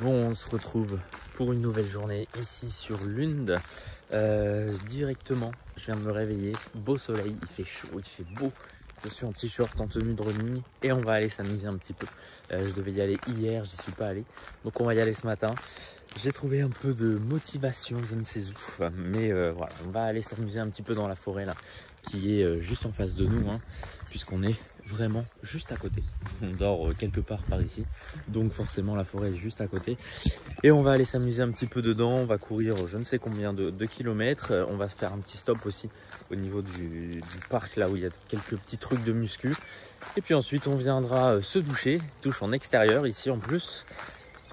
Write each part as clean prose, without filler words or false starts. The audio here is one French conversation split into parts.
Bon, on se retrouve pour une nouvelle journée ici sur Lund. Directement, je viens de me réveiller, beau soleil, il fait chaud, il fait beau. Je suis en t-shirt, en tenue de running et on va aller s'amuser un petit peu. Je devais y aller hier, j'y suis pas allé. Donc on va y aller ce matin. J'ai trouvé un peu de motivation, je ne sais où. Mais voilà, on va aller s'amuser un petit peu dans la forêt là, qui est juste en face de nous, hein, puisqu'on est vraiment juste à côté. On dort quelque part par ici. Donc forcément la forêt est juste à côté. Et on va aller s'amuser un petit peu dedans. On va courir je ne sais combien de kilomètres. On va faire un petit stop aussi au niveau du parc là où il y a quelques petits trucs de muscu. Et puis ensuite on viendra se doucher. Douche en extérieur ici en plus.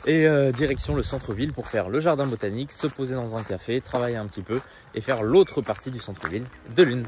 Et direction le centre-ville pour faire le jardin botanique, se poser dans un café, travailler un petit peu et faire l'autre partie du centre-ville de Lund.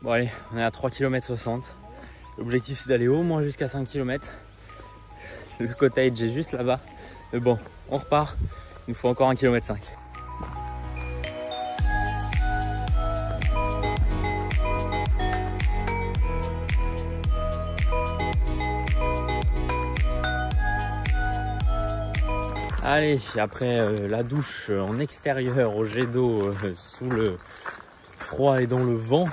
Bon allez, on est à 3 km 60. L'objectif c'est d'aller au moins jusqu'à 5 km. Le cottage est juste là-bas. Mais bon, on repart. Il nous faut encore 1,5 km. Allez, après la douche en extérieur au jet d'eau sous le froid et dans le vent,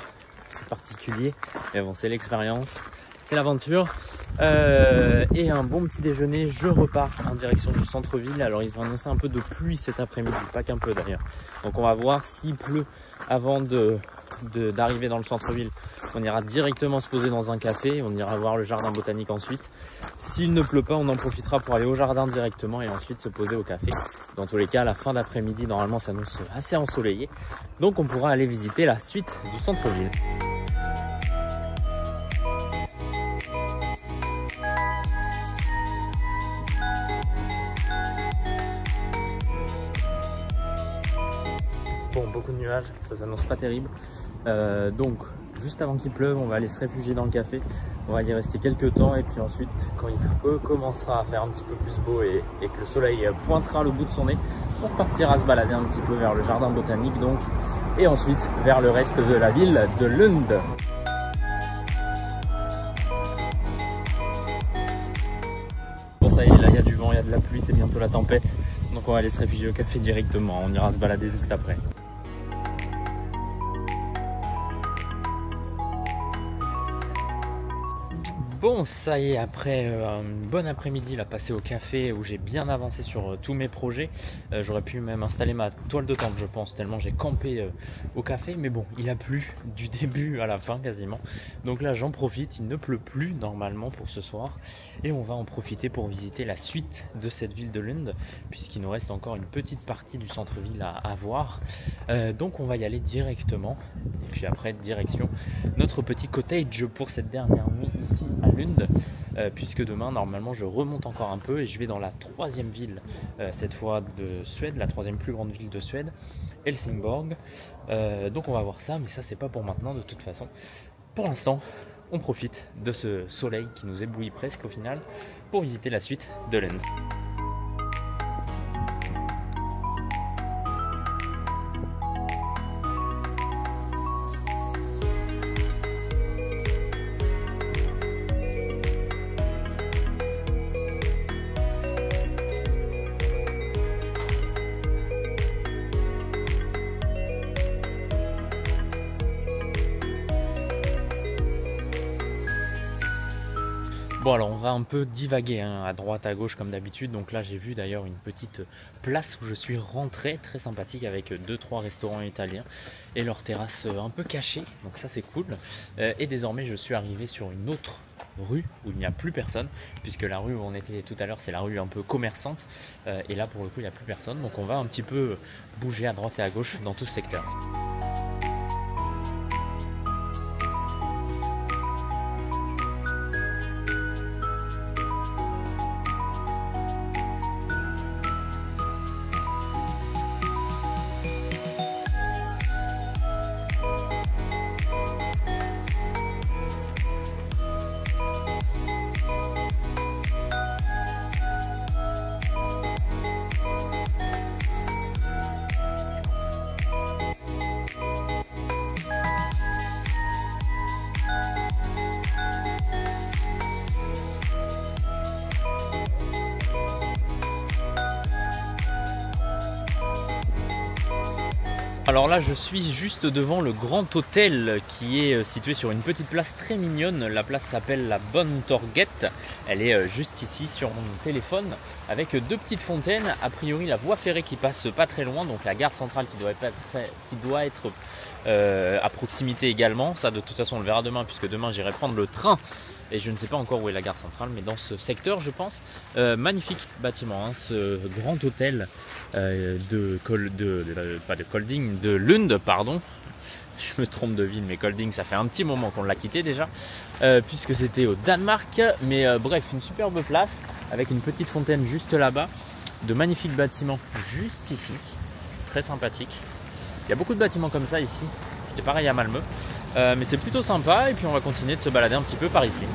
c'est particulier, mais bon c'est l'expérience, c'est l'aventure. Et un bon petit déjeuner, je repars en direction du centre-ville. Alors ils ont annoncé un peu de pluie cet après-midi, pas qu'un peu d'ailleurs. Donc on va voir s'il pleut avant d'arriver dans le centre-ville. On ira directement se poser dans un café, on ira voir le jardin botanique ensuite. S'il ne pleut pas, on en profitera pour aller au jardin directement et ensuite se poser au café. Dans tous les cas, à la fin d'après-midi, normalement, ça s'annonce assez ensoleillé. Donc on pourra aller visiter la suite du centre-ville. Bon, beaucoup de nuages, ça s'annonce pas terrible. Donc, juste avant qu'il pleuve, on va aller se réfugier dans le café. On va y rester quelques temps et puis ensuite, quand il commencera à faire un petit peu plus beau et que le soleil pointera le bout de son nez, on partira se balader un petit peu vers le jardin botanique donc, et ensuite vers le reste de la ville de Lund. Bon, ça y est, là il y a du vent, il y a de la pluie, c'est bientôt la tempête. Donc on va aller se réfugier au café directement, on ira se balader juste après. Bon, ça y est, après un bon après-midi là, passé au café où j'ai bien avancé sur tous mes projets, j'aurais pu même installer ma toile de tente je pense, tellement j'ai campé au café, mais bon, il a plu du début à la fin quasiment, donc là j'en profite, il ne pleut plus normalement pour ce soir, et on va en profiter pour visiter la suite de cette ville de Lund, puisqu'il nous reste encore une petite partie du centre-ville à voir, donc on va y aller directement, et puis après direction notre petit cottage pour cette dernière nuit ici à Lund, puisque demain normalement je remonte encore un peu et je vais dans la troisième ville cette fois de Suède, la troisième plus grande ville de Suède, Helsingborg. Donc on va voir ça, mais ça c'est pas pour maintenant de toute façon. Pour l'instant on profite de ce soleil qui nous éblouit presque au final pour visiter la suite de Lund. Bon alors on va un peu divaguer hein, à droite à gauche comme d'habitude. Donc là j'ai vu d'ailleurs une petite place où je suis rentré, très sympathique, avec 2-3 restaurants italiens et leur terrasse un peu cachée, donc ça c'est cool. Et désormais je suis arrivé sur une autre rue où il n'y a plus personne, puisque la rue où on était tout à l'heure c'est la rue un peu commerçante, et là pour le coup il n'y a plus personne, donc on va un petit peu bouger à droite et à gauche dans tout ce secteur. Alors là je suis juste devant le Grand Hôtel qui est situé sur une petite place très mignonne. La place s'appelle la Bonne Torguette. Elle est juste ici sur mon téléphone avec deux petites fontaines. A priori la voie ferrée qui passe pas très loin, donc la gare centrale qui doit être à proximité également. Ça de toute façon on le verra demain puisque demain j'irai prendre le train. Et je ne sais pas encore où est la gare centrale, mais dans ce secteur, je pense. Magnifique bâtiment, hein, ce grand hôtel pas de Kolding, de Lund, pardon. Je me trompe de ville, mais Kolding, ça fait un petit moment qu'on l'a quitté déjà, puisque c'était au Danemark. Mais bref, une superbe place, avec une petite fontaine juste là-bas. De magnifiques bâtiments juste ici, très sympathique. Il y a beaucoup de bâtiments comme ça ici, c'était pareil à Malmö. Mais c'est plutôt sympa et puis on va continuer de se balader un petit peu par ici.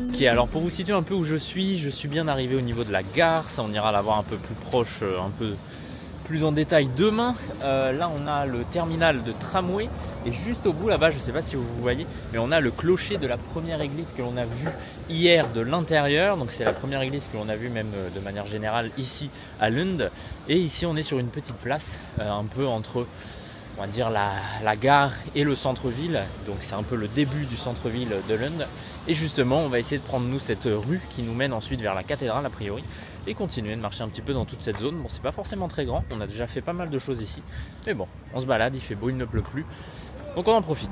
Ok, alors pour vous situer un peu où je suis bien arrivé au niveau de la gare. Ça on ira la voir un peu plus proche, un peu plus en détail demain. Là on a le terminal de tramway et juste au bout là-bas, je ne sais pas si vous voyez, mais on a le clocher de la première église que l'on a vu hier de l'intérieur. Donc c'est la première église que l'on a vue même de manière générale ici à Lund. Et ici on est sur une petite place un peu entre, on va dire, la gare et le centre-ville. Donc c'est un peu le début du centre-ville de Lund. Et justement on va essayer de prendre nous cette rue qui nous mène ensuite vers la cathédrale a priori. Et continuer de marcher un petit peu dans toute cette zone. Bon, c'est pas forcément très grand, on a déjà fait pas mal de choses ici, mais bon, on se balade, il fait beau, il ne pleut plus, donc on en profite.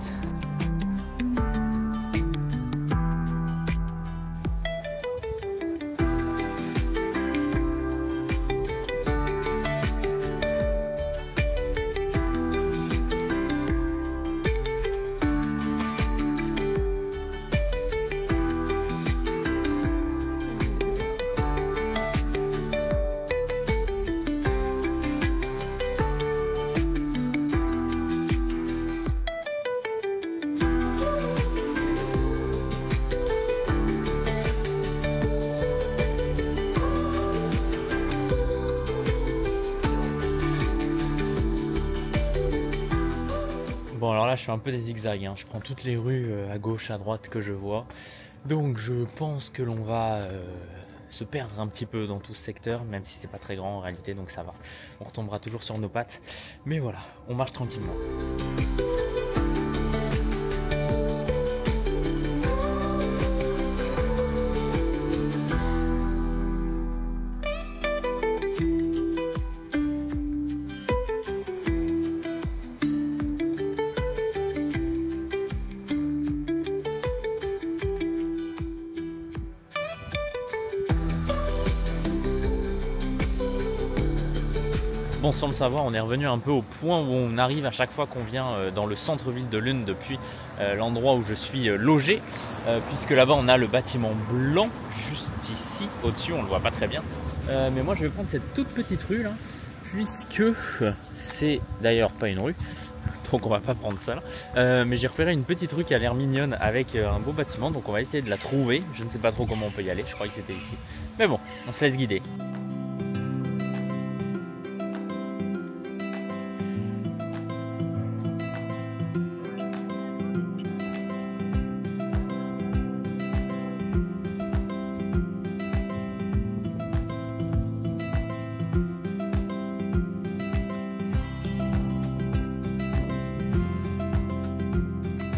Bon alors là je fais un peu des zigzags, hein. Je prends toutes les rues à gauche, à droite que je vois. Donc je pense que l'on va se perdre un petit peu dans tout ce secteur, même si c'est pas très grand en réalité, donc ça va. On retombera toujours sur nos pattes. Mais voilà, on marche tranquillement. Bon, sans le savoir, on est revenu un peu au point où on arrive à chaque fois qu'on vient dans le centre-ville de Lund depuis l'endroit où je suis logé, puisque là-bas on a le bâtiment blanc juste ici, au-dessus, on le voit pas très bien. Mais moi je vais prendre cette toute petite rue là, puisque c'est d'ailleurs pas une rue, donc on va pas prendre ça là. Mais j'ai repéré une petite rue qui a l'air mignonne avec un beau bâtiment, donc on va essayer de la trouver. Je ne sais pas trop comment on peut y aller, je crois que c'était ici. Mais bon, on se laisse guider.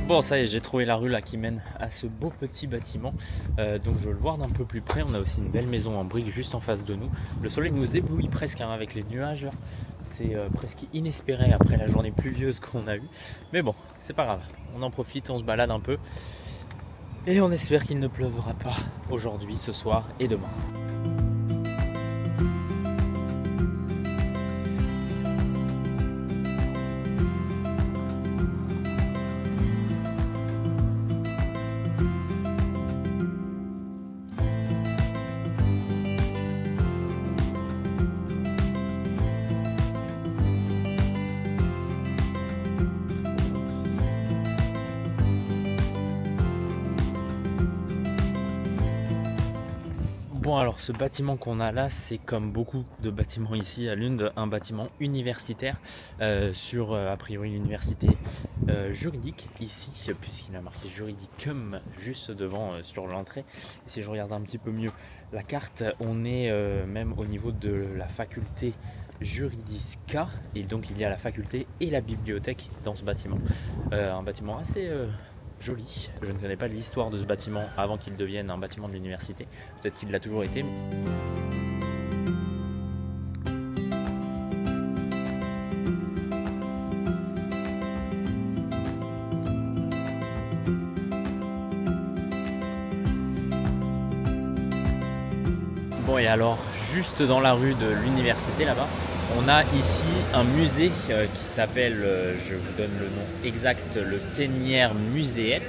Bon, ça y est, j'ai trouvé la rue là qui mène à ce beau petit bâtiment. Donc je veux le voir d'un peu plus près. On a aussi une belle maison en briques juste en face de nous. Le soleil nous éblouit presque hein, avec les nuages. C'est presque inespéré après la journée pluvieuse qu'on a eue. Mais bon, c'est pas grave. On en profite, on se balade un peu. Et on espère qu'il ne pleuvra pas aujourd'hui, ce soir et demain. Bon, alors ce bâtiment qu'on a là, c'est comme beaucoup de bâtiments ici à Lund, un bâtiment universitaire sur a priori l'université juridique ici, puisqu'il a marqué juridicum juste devant sur l'entrée. Et si je regarde un petit peu mieux la carte, on est même au niveau de la faculté Juridica, et donc il y a la faculté et la bibliothèque dans ce bâtiment. Un bâtiment assez joli. Je ne connais pas l'histoire de ce bâtiment avant qu'il devienne un bâtiment de l'université. Peut-être qu'il l'a toujours été. Bon, et alors, juste dans la rue de l'université là-bas, on a ici un musée qui s'appelle, je vous donne le nom exact, le Tenière Museet.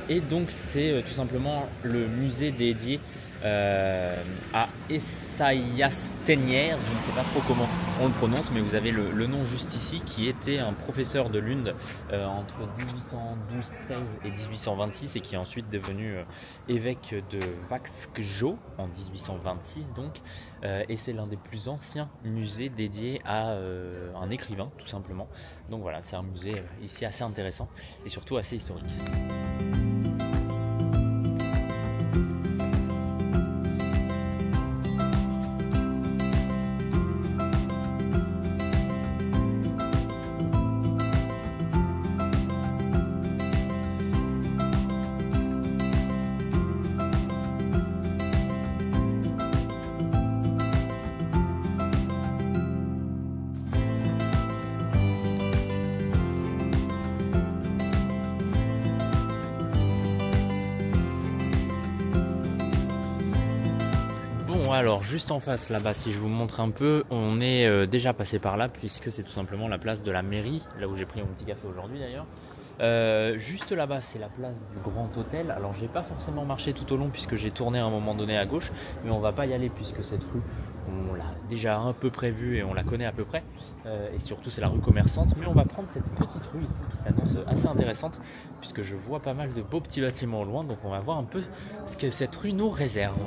Et donc c'est tout simplement le musée dédié à Esaias Tenière. Je ne sais pas trop comment on le prononce, mais vous avez le nom juste ici, qui était un professeur de Lund entre 1812-13 et 1826 et qui est ensuite devenu évêque de Växjö en 1826 donc. Et c'est l'un des plus anciens musées dédiés à un écrivain tout simplement. Donc voilà, c'est un musée ici assez intéressant et surtout assez historique. Alors juste en face là-bas, si je vous montre un peu, on est déjà passé par là puisque c'est tout simplement la place de la mairie, là où j'ai pris mon petit café aujourd'hui d'ailleurs. Juste là-bas c'est la place du Grand Hôtel. Alors j'ai pas forcément marché tout au long puisque j'ai tourné à un moment donné à gauche, mais on va pas y aller puisque cette rue on l'a déjà un peu prévue et on la connaît à peu près, et surtout c'est la rue commerçante, mais on va prendre cette petite rue ici qui s'annonce assez intéressante puisque je vois pas mal de beaux petits bâtiments au loin, donc on va voir un peu ce que cette rue nous réserve.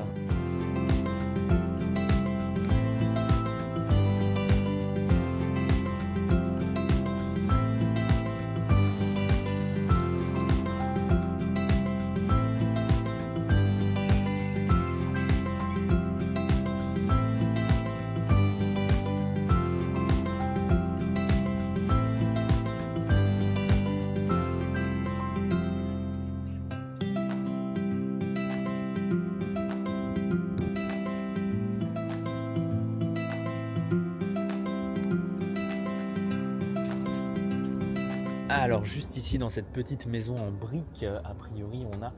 Alors juste ici dans cette petite maison en briques, a priori on a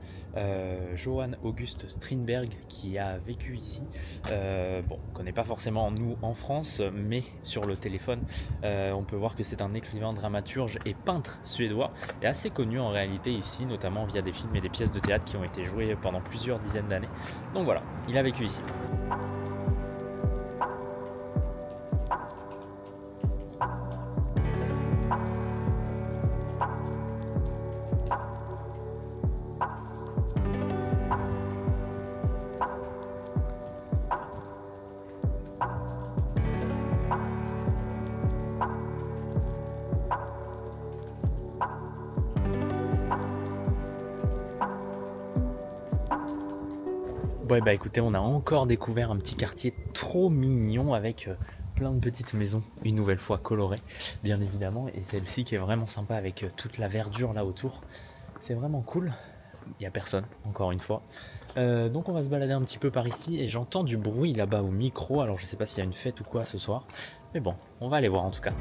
Johann August Strindberg qui a vécu ici. Bon, on ne connaît pas forcément nous en France, mais sur le téléphone on peut voir que c'est un écrivain, dramaturge et peintre suédois et assez connu en réalité ici, notamment via des films et des pièces de théâtre qui ont été jouées pendant plusieurs dizaines d'années. Donc voilà, il a vécu ici. Ouais, bah écoutez, on a encore découvert un petit quartier trop mignon avec plein de petites maisons, une nouvelle fois colorées bien évidemment, et celle-ci qui est vraiment sympa avec toute la verdure là autour. C'est vraiment cool. Il n'y a personne, encore une fois. Donc on va se balader un petit peu par ici et j'entends du bruit là-bas au micro. Alors je sais pas s'il y a une fête ou quoi ce soir, mais bon, on va aller voir en tout cas.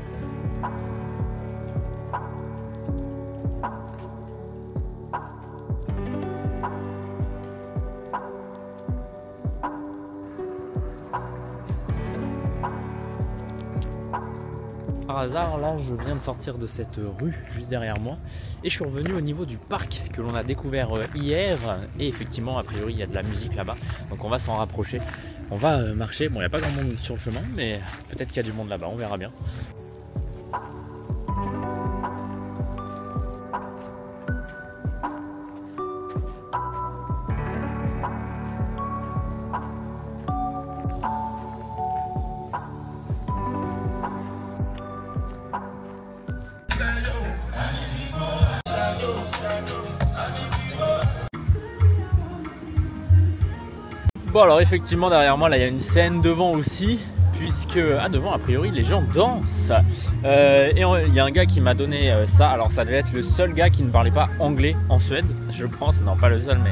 Par hasard, là, je viens de sortir de cette rue juste derrière moi et je suis revenu au niveau du parc que l'on a découvert hier. Et effectivement, a priori, il y a de la musique là-bas, donc on va s'en rapprocher. On va marcher. Bon, il n'y a pas grand monde sur le chemin, mais peut-être qu'il y a du monde là-bas, on verra bien. Bon alors effectivement derrière moi là il y a une scène, devant aussi, puisque devant a priori les gens dansent. Et il y a un gars qui m'a donné ça. Alors ça devait être le seul gars qui ne parlait pas anglais en Suède, je pense. Non, pas le seul, mais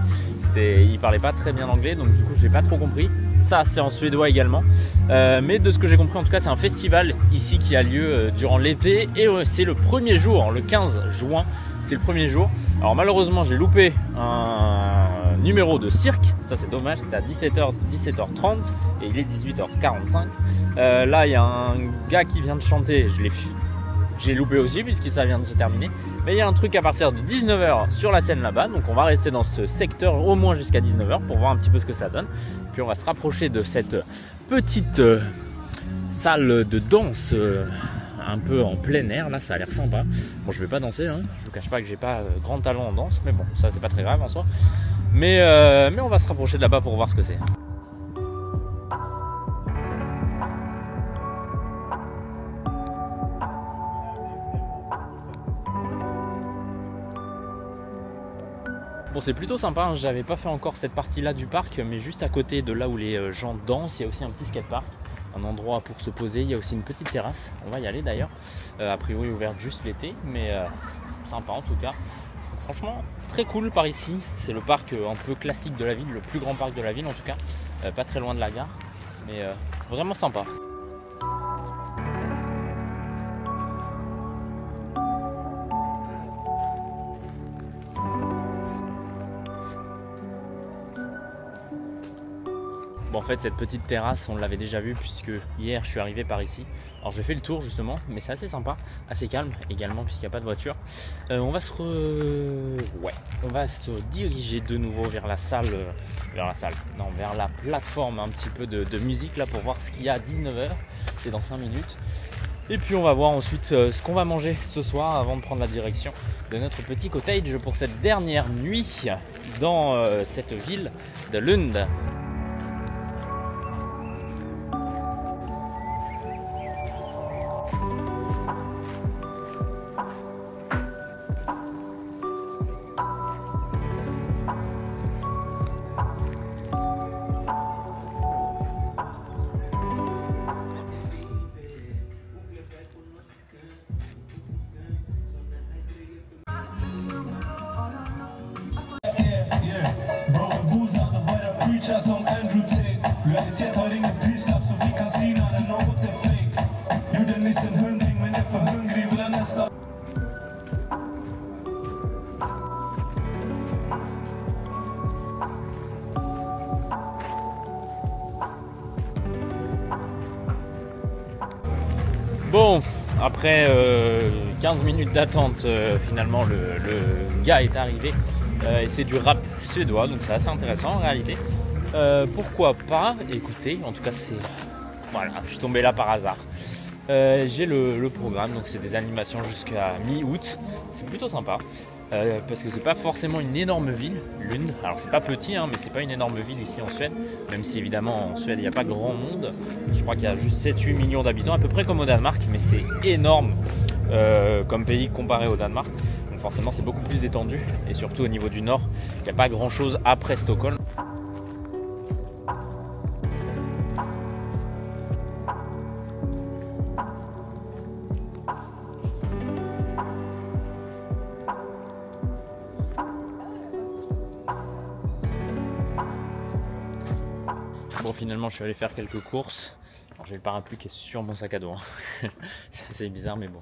il parlait pas très bien anglais, donc du coup je n'ai pas trop compris. Ça c'est en suédois également, mais de ce que j'ai compris en tout cas c'est un festival ici qui a lieu durant l'été, et c'est le premier jour, le 15 juin, c'est le premier jour. Alors malheureusement j'ai loupé un numéro de cirque, ça c'est dommage, c'était à 17h30 et il est 18h45. Là il y a un gars qui vient de chanter, j'ai loupé aussi puisque ça vient de se terminer. Mais il y a un truc à partir de 19h sur la scène là-bas, donc on va rester dans ce secteur au moins jusqu'à 19h pour voir un petit peu ce que ça donne. Puis on va se rapprocher de cette petite salle de danse un peu en plein air, là ça a l'air sympa. Bon, je vais pas danser, hein. Je vous cache pas que j'ai pas grand talent en danse, mais bon, ça c'est pas très grave en soi. Mais on va se rapprocher de là-bas pour voir ce que c'est. Bon, c'est plutôt sympa, hein. J'avais pas fait encore cette partie là du parc, mais juste à côté de là où les gens dansent, il y a aussi un petit skatepark, un endroit pour se poser. Il y a aussi une petite terrasse, on va y aller d'ailleurs, a priori ouverte juste l'été, mais sympa en tout cas. Donc, franchement très cool par ici, c'est le parc un peu classique de la ville, le plus grand parc de la ville en tout cas, pas très loin de la gare, mais vraiment sympa. Bon, en fait cette petite terrasse on l'avait déjà vue puisque hier je suis arrivé par ici. Alors j'ai fait le tour justement, mais c'est assez sympa, assez calme également puisqu'il n'y a pas de voiture. On va se diriger de nouveau vers la vers la plateforme un petit peu de musique là pour voir ce qu'il y a à 19h, c'est dans 5 minutes. Et puis on va voir ensuite ce qu'on va manger ce soir avant de prendre la direction de notre petit cottage pour cette dernière nuit dans cette ville de Lund. Bon, après 15 minutes d'attente, finalement le gars est arrivé et c'est du rap suédois, donc c'est assez intéressant en réalité. Pourquoi pas écouter, en tout cas c'est... Voilà, je suis tombé là par hasard. J'ai le programme, donc c'est des animations jusqu'à mi-août, c'est plutôt sympa. Parce que c'est pas forcément une énorme ville, Lund. Alors c'est pas petit, hein, mais c'est pas une énorme ville ici en Suède, même si évidemment en Suède il n'y a pas grand monde. Je crois qu'il y a juste 7-8 millions d'habitants, à peu près comme au Danemark, mais c'est énorme comme pays comparé au Danemark. Donc forcément c'est beaucoup plus étendu, et surtout au niveau du nord, il n'y a pas grand chose après Stockholm. Bon, finalement je suis allé faire quelques courses. Alors j'ai le parapluie qui est sur mon sac à dos, hein. C'est assez bizarre, mais bon,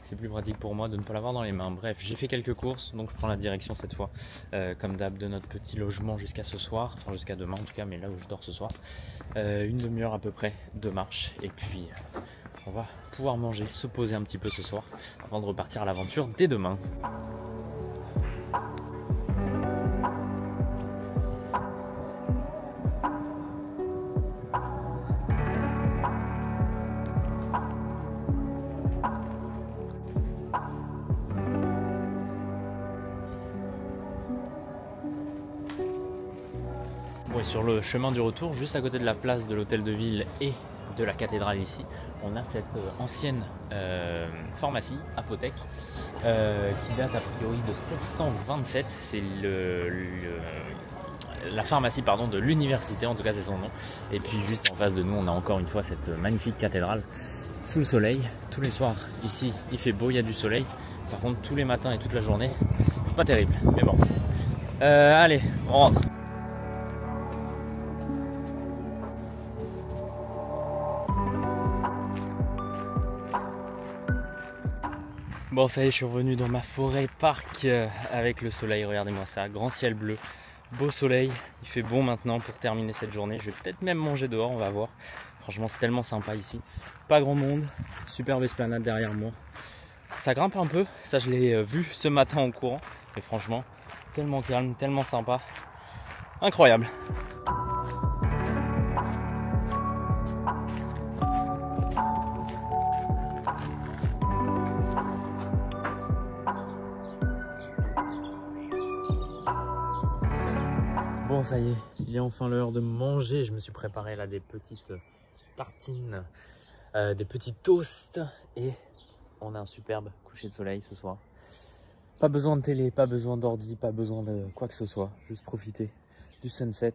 c'est plus pratique pour moi de ne pas l'avoir dans les mains. Bref, j'ai fait quelques courses, donc je prends la direction cette fois, comme d'hab, de notre petit logement jusqu'à ce soir, enfin jusqu'à demain en tout cas, mais là où je dors ce soir. Une demi-heure à peu près de marche, et puis on va pouvoir manger, se poser un petit peu ce soir, avant de repartir à l'aventure dès demain. Bon, et sur le chemin du retour, juste à côté de la place de l'hôtel de ville et de la cathédrale ici, on a cette ancienne pharmacie, apothèque, qui date a priori de 1627. C'est la pharmacie pardon, de l'université, en tout cas c'est son nom. Et puis juste en face de nous, on a encore une fois cette magnifique cathédrale sous le soleil. Tous les soirs, ici, il fait beau, il y a du soleil. Par contre, tous les matins et toute la journée, c'est pas terrible, mais bon. Allez, on rentre. Bon, ça y est, je suis revenu dans ma forêt parc avec le soleil. Regardez-moi ça, grand ciel bleu, beau soleil. Il fait bon maintenant pour terminer cette journée. Je vais peut-être même manger dehors, on va voir. Franchement, c'est tellement sympa ici. Pas grand monde, superbe esplanade derrière moi. Ça grimpe un peu, ça je l'ai vu ce matin en courant. Mais franchement, tellement calme, tellement sympa. Incroyable. Bon, ça y est, il est enfin l'heure de manger. Je me suis préparé là des petites tartines, des petits toasts et on a un superbe coucher de soleil ce soir. Pas besoin de télé, pas besoin d'ordi, pas besoin de quoi que ce soit. Juste profiter du sunset.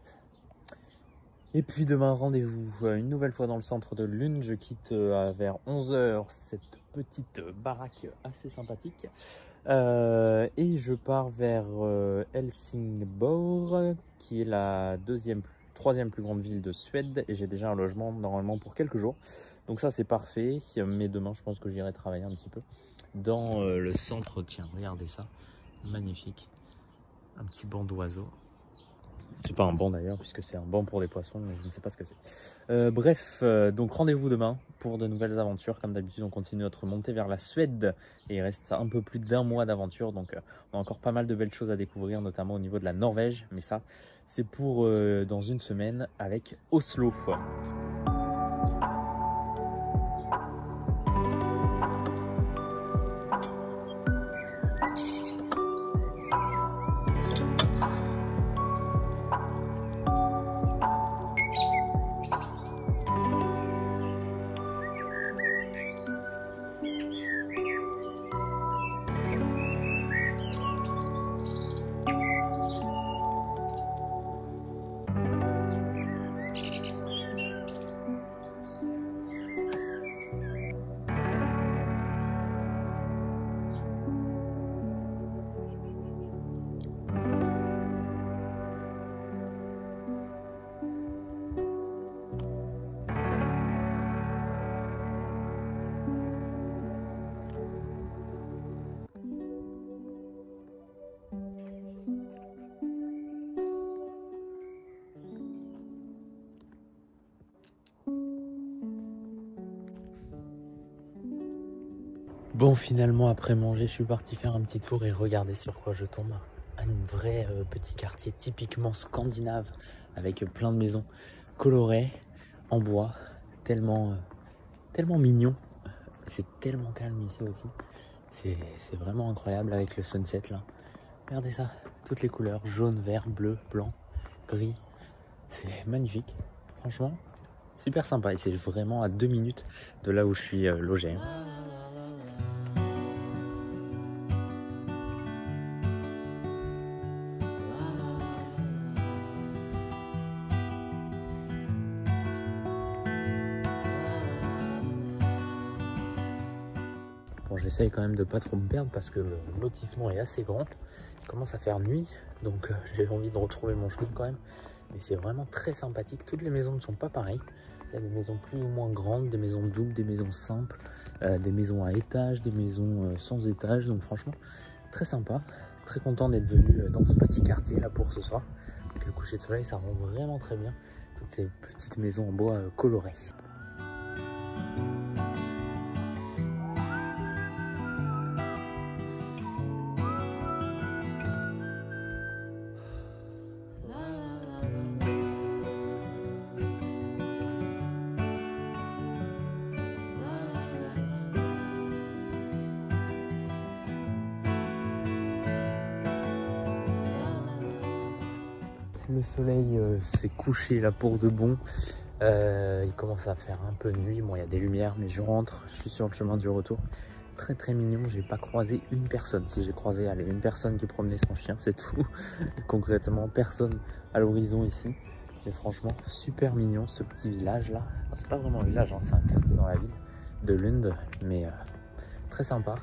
Et puis demain, rendez-vous une nouvelle fois dans le centre de Lund. Je quitte vers 11 h cette petite baraque assez sympathique. Et je pars vers Helsingborg, qui est la troisième plus grande ville de Suède. Et j'ai déjà un logement normalement pour quelques jours. Donc ça c'est parfait. Mais demain je pense que j'irai travailler un petit peu dans le centre. Tiens, regardez ça. Magnifique. Un petit banc d'oiseaux. C'est pas un banc d'ailleurs, puisque c'est un banc pour les poissons, mais je ne sais pas ce que c'est. Bref, donc rendez-vous demain pour de nouvelles aventures. Comme d'habitude, on continue notre montée vers la Suède. Et il reste un peu plus d'1 mois d'aventure. Donc on a encore pas mal de belles choses à découvrir, notamment au niveau de la Norvège. Mais ça, c'est pour dans une semaine avec Oslo. Bon, finalement, après manger, je suis parti faire un petit tour et regardez sur quoi je tombe. Un vrai petit quartier typiquement scandinave avec plein de maisons colorées en bois, tellement mignon. C'est tellement calme ici aussi. C'est vraiment incroyable avec le sunset là. Regardez ça, toutes les couleurs, jaune, vert, bleu, blanc, gris. C'est magnifique, franchement, super sympa. Et c'est vraiment à 2 minutes de là où je suis logé. Bon, j'essaye quand même de pas trop me perdre parce que le lotissement est assez grand. Il commence à faire nuit, donc j'ai envie de retrouver mon chemin quand même. Mais c'est vraiment très sympathique. Toutes les maisons ne sont pas pareilles. Il y a des maisons plus ou moins grandes, des maisons doubles, des maisons simples, des maisons à étage, des maisons sans étage. Donc franchement, très sympa. Très content d'être venu dans ce petit quartier là pour ce soir. Donc, le coucher de soleil, ça rend vraiment très bien. Toutes ces petites maisons en bois colorées. Le soleil s'est couché là pour de bon. Il commence à faire un peu nuit. Bon, il y a des lumières, mais je rentre. Je suis sur le chemin du retour. très mignon. J'ai pas croisé une personne. Si j'ai croisé allez, une personne qui promenait son chien, c'est tout. Concrètement, personne à l'horizon ici. Mais franchement, super mignon ce petit village là. Enfin, c'est pas vraiment un village, hein, c'est un quartier dans la ville de Lund, mais très sympa.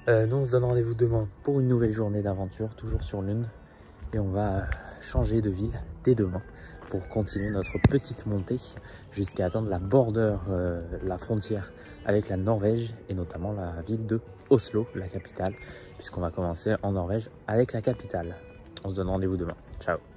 Nous on se donne rendez-vous demain pour une nouvelle journée d'aventure, toujours sur Lund. Et on va changer de ville dès demain pour continuer notre petite montée jusqu'à atteindre la border, la frontière avec la Norvège et notamment la ville de Oslo, la capitale, puisqu'on va commencer en Norvège avec la capitale. On se donne rendez-vous demain. Ciao!